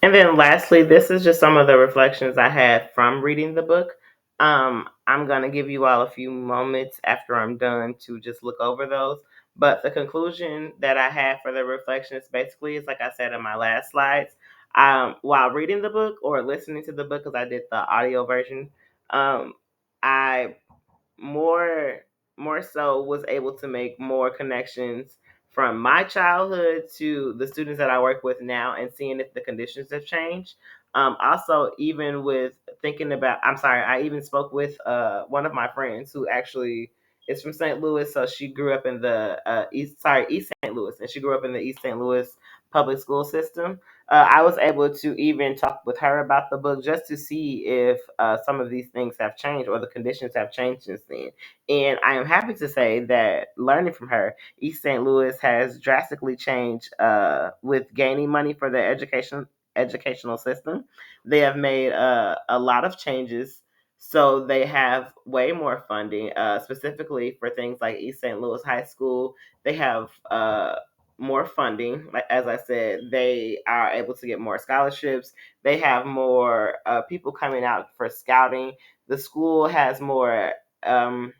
And then lastly, this is just some of the reflections I had from reading the book. I'm going to give you all a few moments after I'm done to just look over those. But the conclusion that I had for the reflections basically is like I said in my last slides. While reading the book or listening to the book, because I did the audio version, I more more so was able to make more connections from my childhood to the students that I work with now and seeing if the conditions have changed. Also, even with thinking about, I'm sorry, I even spoke with one of my friends who actually is from St. Louis. So she grew up in the East St. Louis, and she grew up in the East St. Louis public school system. I was able to even talk with her about the book just to see if some of these things have changed or the conditions have changed since then. And I am happy to say that learning from her, East St. Louis has drastically changed with gaining money for their educational system. They have made a lot of changes. So they have way more funding, specifically for things like East St. Louis High School. They have more funding. Like as I said, they are able to get more scholarships. They have more people coming out for scouting. The school has more um,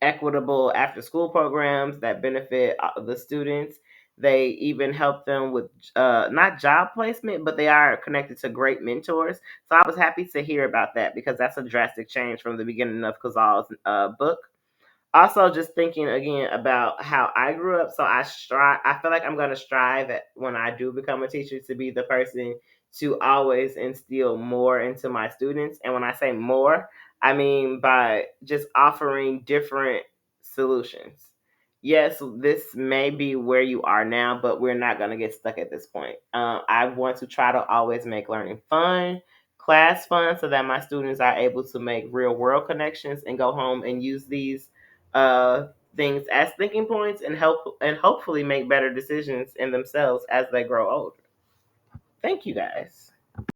equitable after school programs that benefit the students. They even help them with not job placement, but they are connected to great mentors. So I was happy to hear about that because that's a drastic change from the beginning of Kozol's book. Also, just thinking again about how I grew up. So I feel like I'm going to strive at, when I do become a teacher, to be the person to always instill more into my students. And when I say more, I mean by just offering different solutions. Yes, this may be where you are now, but we're not going to get stuck at this point. I want to try to always make learning fun, class fun, so that my students are able to make real world connections and go home and use these uh, things as thinking points and help and hopefully make better decisions in themselves as they grow older. Thank you guys.